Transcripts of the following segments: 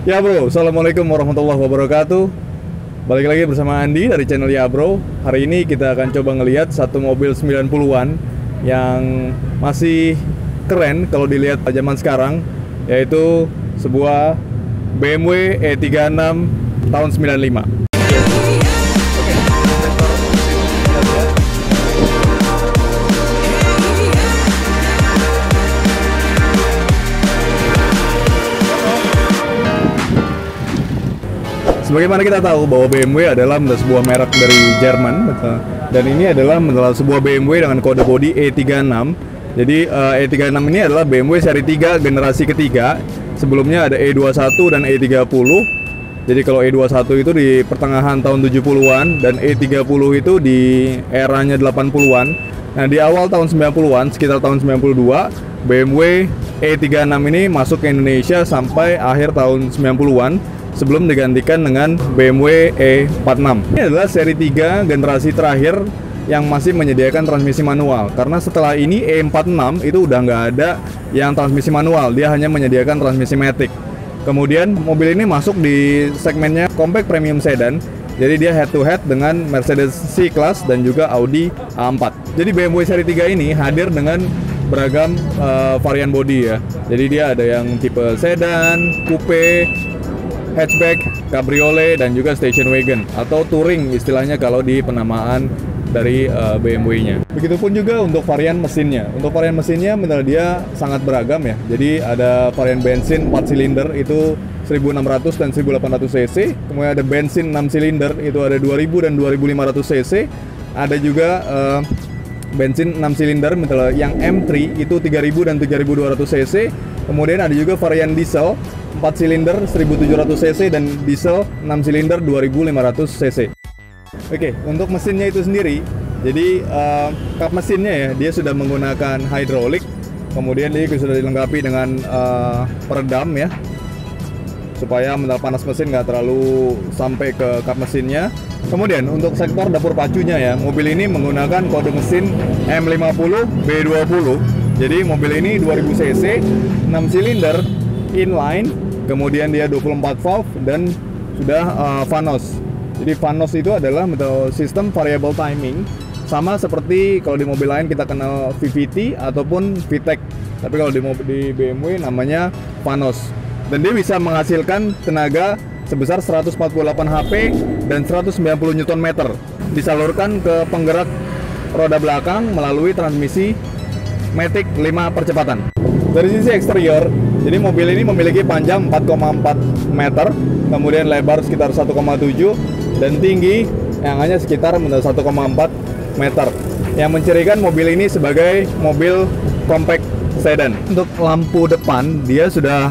Ya bro, Assalamualaikum warahmatullahi wabarakatuh. Balik lagi bersama Andi dari channel Ya Bro. Hari ini kita akan coba ngelihat satu mobil 90-an yang masih keren kalau dilihat zaman sekarang, yaitu sebuah BMW E36 tahun 95. Sebagaimana kita tahu bahwa BMW adalah sebuah merek dari Jerman, dan ini adalah sebuah BMW dengan kode bodi E36. Jadi E36 ini adalah BMW seri 3 generasi ketiga. Sebelumnya ada E21 dan E30. Jadi kalau E21 itu di pertengahan tahun 70-an dan E30 itu di eranya 80-an. Nah, di awal tahun 90-an, sekitar tahun 92, BMW E36 ini masuk ke Indonesia sampai akhir tahun 90-an. Sebelum digantikan dengan BMW E46. Ini adalah seri 3 generasi terakhir yang masih menyediakan transmisi manual. Karena setelah ini E46 itu udah nggak ada yang transmisi manual, dia hanya menyediakan transmisi matic. Kemudian mobil ini masuk di segmennya compact premium sedan. Jadi dia head to head dengan Mercedes C-Class dan juga Audi A4. Jadi BMW seri 3 ini hadir dengan beragam varian bodi ya. Jadi dia ada yang tipe sedan, coupe, hatchback, cabriolet, dan juga station wagon atau touring istilahnya kalau di penamaan dari BMW-nya. Begitupun juga untuk varian mesinnya. Untuk varian mesinnya menurut dia sangat beragam ya. Jadi ada varian bensin 4 silinder itu 1600 dan 1800 cc. Kemudian ada bensin 6 silinder itu ada 2000 dan 2500 cc. Ada juga bensin 6 silinder misalnya yang M3 itu 3000 dan 3200 cc. Kemudian ada juga varian diesel 4 silinder 1700 cc dan diesel 6 silinder 2500 cc. Oke, untuk mesinnya itu sendiri, jadi kap mesinnya ya, dia sudah menggunakan hidrolik. Kemudian dia sudah dilengkapi dengan peredam ya, supaya mental panas mesin nggak terlalu sampai ke kap mesinnya. Kemudian untuk sektor dapur pacunya ya, mobil ini menggunakan kode mesin M50 B20. Jadi mobil ini 2000 cc, 6 silinder, inline, kemudian dia 24 valve dan sudah Vanos. Jadi Vanos itu adalah sistem variable timing, sama seperti kalau di mobil lain kita kenal VVT ataupun VTEC. Tapi kalau di BMW namanya Vanos. Dan dia bisa menghasilkan tenaga sebesar 148 HP dan 190 Nm. Disalurkan ke penggerak roda belakang melalui transmisi matic 5 percepatan. Dari sisi eksterior, jadi mobil ini memiliki panjang 4,4 meter, kemudian lebar sekitar 1,7 dan tinggi yang hanya sekitar 1,4 meter. Yang mencirikan mobil ini sebagai mobil compact sedan. Untuk lampu depan dia sudah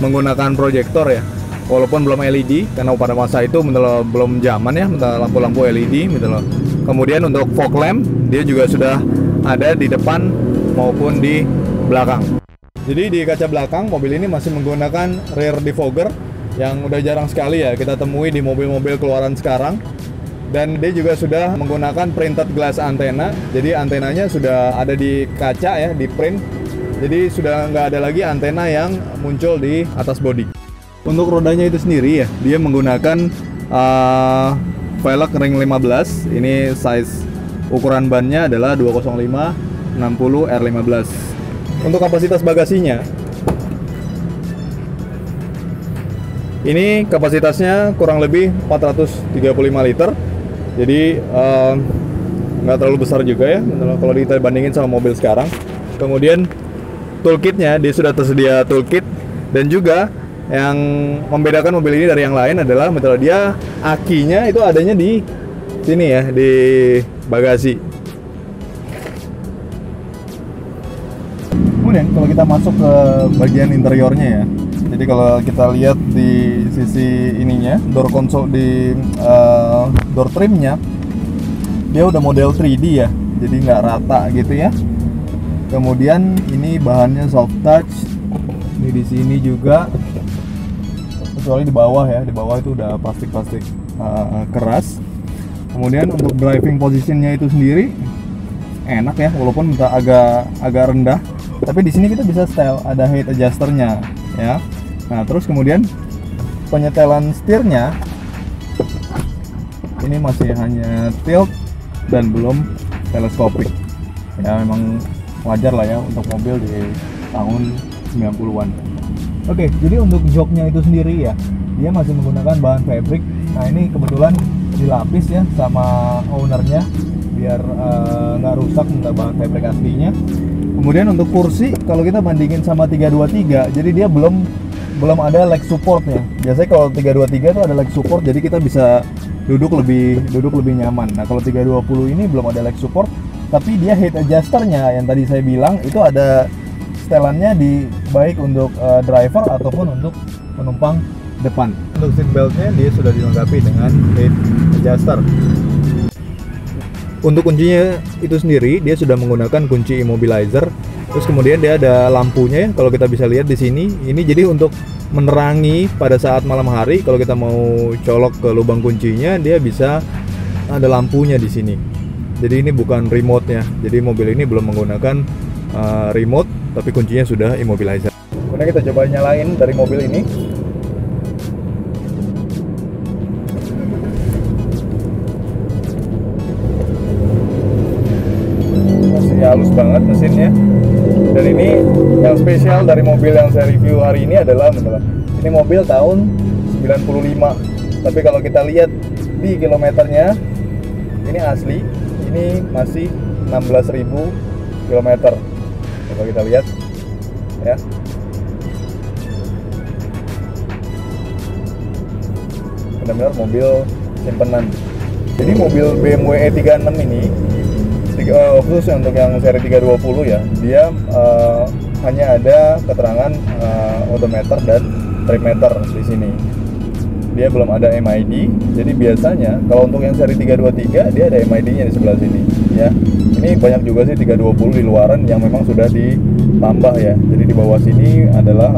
menggunakan proyektor ya. Walaupun belum LED karena pada masa itu belum zaman ya lampu-lampu LED gitu loh. Kemudian untuk fog lamp dia juga sudah ada di depan maupun di belakang. Jadi di kaca belakang mobil ini masih menggunakan rear defogger yang udah jarang sekali ya kita temui di mobil-mobil keluaran sekarang. Dan dia juga sudah menggunakan printed glass antena. Jadi antenanya sudah ada di kaca ya, di print. Jadi sudah nggak ada lagi antena yang muncul di atas bodi. Untuk rodanya itu sendiri ya, dia menggunakan velg ring 15. Ini size ukuran bannya adalah 205/60 R15. Untuk kapasitas bagasinya, ini kapasitasnya kurang lebih 435 liter. Jadi nggak terlalu besar juga ya kalau kita bandingin sama mobil sekarang. Kemudian toolkitnya, dia sudah tersedia toolkit. Dan juga yang membedakan mobil ini dari yang lain adalah dia akinya itu adanya di sini ya, di bagasi. Kemudian kalau kita masuk ke bagian interiornya ya, jadi kalau kita lihat di sisi ininya, door console di door trimnya, dia udah model 3D ya, jadi nggak rata gitu ya. Kemudian ini bahannya soft touch, ini di sini juga, kecuali di bawah ya, di bawah itu udah plastik keras. Kemudian untuk driving positionnya itu sendiri enak ya, walaupun agak rendah. Tapi di sini kita bisa style, ada height adjusternya ya. Nah, terus kemudian penyetelan setirnya ini masih hanya tilt dan belum teleskopik. Ya memang wajar lah ya untuk mobil di tahun 90-an. Oke, jadi untuk joknya itu sendiri ya, dia masih menggunakan bahan fabric. Nah, ini kebetulan dilapis ya sama ownernya biar nggak rusak nggak bahan fabric aslinya. Kemudian untuk kursi, kalau kita bandingin sama 323, jadi dia belum ada leg supportnya. Biasanya kalau 323 itu ada leg support, jadi kita bisa duduk lebih nyaman. Nah, kalau 320 ini belum ada leg support, tapi dia head adjusternya yang tadi saya bilang itu ada setelannya di baik untuk driver ataupun untuk penumpang depan. Untuk seat beltnya dia sudah dilengkapi dengan head adjuster. Untuk kuncinya itu sendiri dia sudah menggunakan kunci immobilizer. Terus kemudian dia ada lampunya ya, kalau kita bisa lihat di sini. Ini jadi untuk menerangi pada saat malam hari. Kalau kita mau colok ke lubang kuncinya, dia bisa ada lampunya di sini. Jadi ini bukan remote ya. Jadi mobil ini belum menggunakan remote, tapi kuncinya sudah immobilizer. Kemudian kita coba nyalain dari mobil ini. Masih halus banget mesinnya. Dan ini yang spesial dari mobil yang saya review hari ini adalah ini mobil tahun 95. Tapi kalau kita lihat di kilometernya, ini asli, ini masih 16.000 kilometer. Coba kita lihat ya. Benar-benar mobil simpenan. Jadi mobil BMW E36 ini khusus untuk yang seri 320 ya, dia hanya ada keterangan odometer dan trip meter di sini. Dia belum ada MID. Jadi biasanya kalau untuk yang seri 323 dia ada MID-nya di sebelah sini ya. Ini banyak juga sih 320 di luaran yang memang sudah ditambah ya. Jadi di bawah sini adalah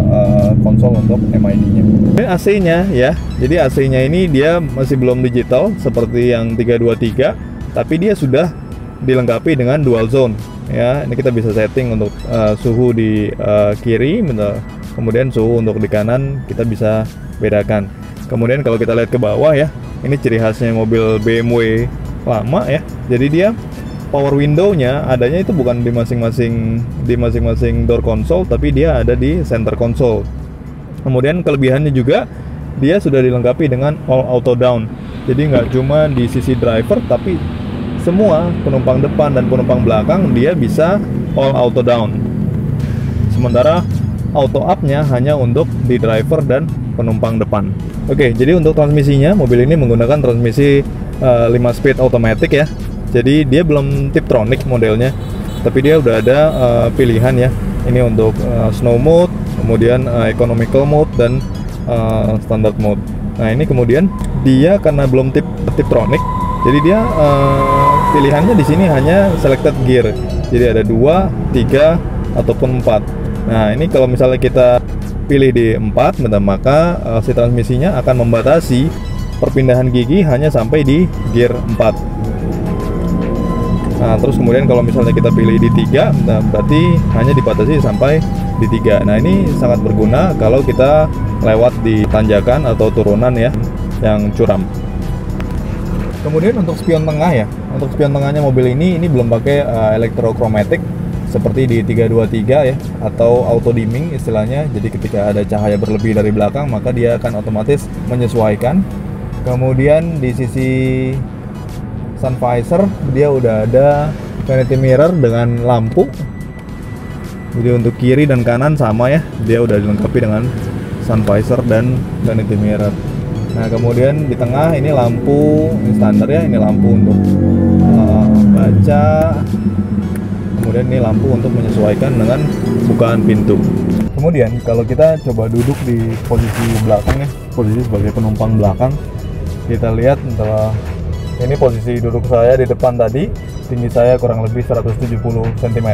konsol untuk MID-nya. Ini AC-nya ya. Jadi AC-nya ini dia masih belum digital seperti yang 323, tapi dia sudah dilengkapi dengan dual zone ya. Ini kita bisa setting untuk suhu di kiri, kemudian suhu untuk di kanan kita bisa bedakan. Kemudian kalau kita lihat ke bawah ya, ini ciri khasnya mobil BMW lama ya. Jadi dia power window-nya adanya itu bukan di masing-masing door console, tapi dia ada di center console. Kemudian kelebihannya juga dia sudah dilengkapi dengan all auto down. Jadi nggak cuma di sisi driver, tapi semua penumpang depan dan penumpang belakang dia bisa all auto down. Sementara auto up-nya hanya untuk di driver dan penumpang depan. Oke, jadi untuk transmisinya mobil ini menggunakan transmisi 5 speed automatic ya. Jadi dia belum Tiptronic modelnya, tapi dia udah ada pilihan ya. Ini untuk snow mode, kemudian economical mode dan standard mode. Nah, ini kemudian dia karena belum Tiptronic, jadi dia pilihannya di sini hanya selected gear. Jadi ada 2, 3 ataupun 4. Nah, ini kalau misalnya kita pilih di 4, maka si transmisinya akan membatasi perpindahan gigi hanya sampai di gear 4. Nah, terus kemudian kalau misalnya kita pilih di 3, berarti hanya dibatasi sampai di 3. Nah, ini sangat berguna kalau kita lewat di tanjakan atau turunan ya yang curam. Kemudian untuk spion tengah ya, untuk spion tengahnya mobil ini belum pakai electrochromatic seperti di 323 ya, atau auto dimming istilahnya. Jadi ketika ada cahaya berlebih dari belakang, maka dia akan otomatis menyesuaikan. Kemudian di sisi sun visor dia udah ada vanity mirror dengan lampu. Jadi untuk kiri dan kanan sama ya, dia udah dilengkapi dengan sun visor dan vanity mirror. Nah, kemudian di tengah ini lampu ini standar ya, ini lampu untuk baca. Kemudian ini lampu untuk menyesuaikan dengan bukaan pintu. Kemudian kalau kita coba duduk di posisi belakang ya, posisi sebagai penumpang belakang, kita lihat ini posisi duduk saya di depan tadi, tinggi saya kurang lebih 170 cm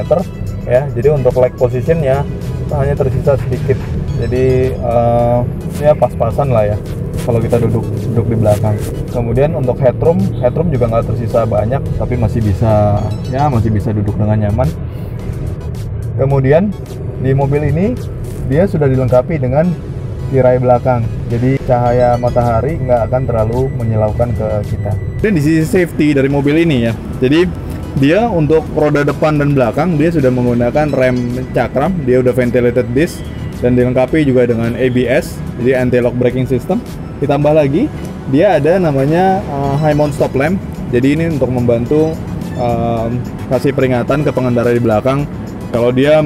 ya. Jadi untuk leg positionnya hanya tersisa sedikit. Jadi ya pas-pasan lah ya kalau kita duduk di belakang. Kemudian untuk headroom juga nggak tersisa banyak, tapi masih bisa duduk dengan nyaman. Kemudian di mobil ini dia sudah dilengkapi dengan tirai belakang, jadi cahaya matahari nggak akan terlalu menyilaukan ke kita. Dan di sisi safety dari mobil ini ya, jadi dia untuk roda depan dan belakang dia sudah menggunakan rem cakram, dia udah ventilated disc dan dilengkapi juga dengan ABS, jadi anti-lock braking system. Ditambah lagi dia ada namanya high mount stop lamp, jadi ini untuk membantu kasih peringatan ke pengendara di belakang kalau dia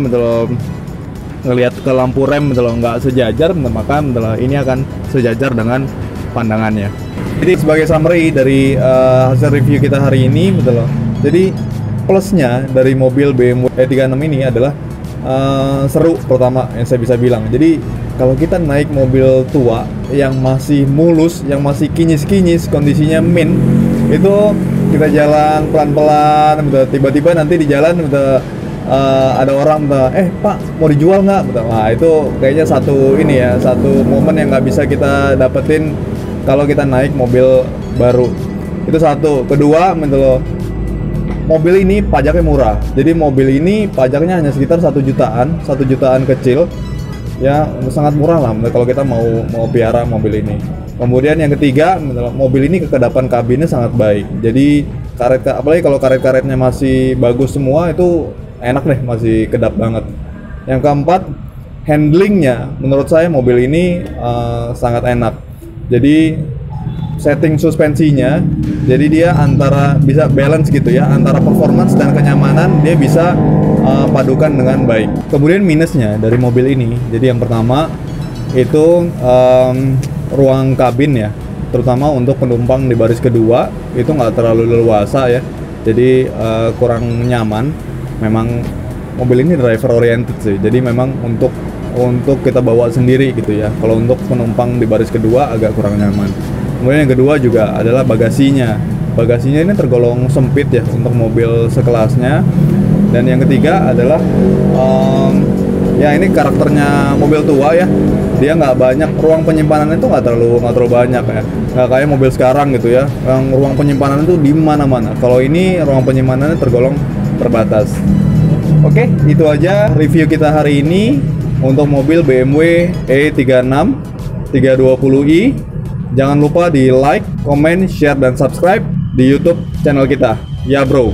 ngelihat ke lampu rem nggak sejajar, maka ini akan sejajar dengan pandangannya. Jadi sebagai summary dari hasil review kita hari ini, jadi plusnya dari mobil BMW E36 ini adalah seru pertama yang saya bisa bilang. Jadi kalau kita naik mobil tua yang masih mulus, yang masih kinyis-kinyis, kondisinya min, itu kita jalan pelan-pelan, tiba-tiba nanti di jalan ada orang Pak mau dijual nggak? Nah itu kayaknya satu momen yang nggak bisa kita dapetin kalau kita naik mobil baru. Itu satu. Kedua, mobil ini pajaknya murah. Jadi mobil ini pajaknya hanya sekitar 1 jutaan kecil, ya sangat murah lah kalau kita mau piara mobil ini. Kemudian yang ketiga, mobil ini kekedapan kabinnya sangat baik. Jadi apalagi kalau karet-karetnya masih bagus semua, itu enak deh, masih kedap banget. Yang keempat, handlingnya menurut saya mobil ini sangat enak. Jadi setting suspensinya, jadi dia bisa balance gitu ya, antara performance dan kenyamanan dia bisa padukan dengan baik. Kemudian minusnya dari mobil ini, jadi yang pertama itu ruang kabin ya, terutama untuk penumpang di baris kedua itu nggak terlalu leluasa ya, jadi kurang nyaman. Memang mobil ini driver oriented sih, jadi memang untuk kita bawa sendiri gitu ya. Kalau untuk penumpang di baris kedua agak kurang nyaman. Kemudian yang kedua juga adalah bagasinya. Bagasinya ini tergolong sempit ya untuk mobil sekelasnya. Dan yang ketiga adalah ya ini karakternya mobil tua ya. Dia nggak banyak, ruang penyimpanannya itu nggak terlalu banyak ya. Nggak kayak mobil sekarang gitu ya, yang ruang penyimpanan itu di mana-mana. Kalau ini ruang penyimpanannya tergolong terbatas. Oke, itu aja review kita hari ini untuk mobil BMW E36 320i. Jangan lupa di like, comment, share, dan subscribe di YouTube channel kita. Ya bro.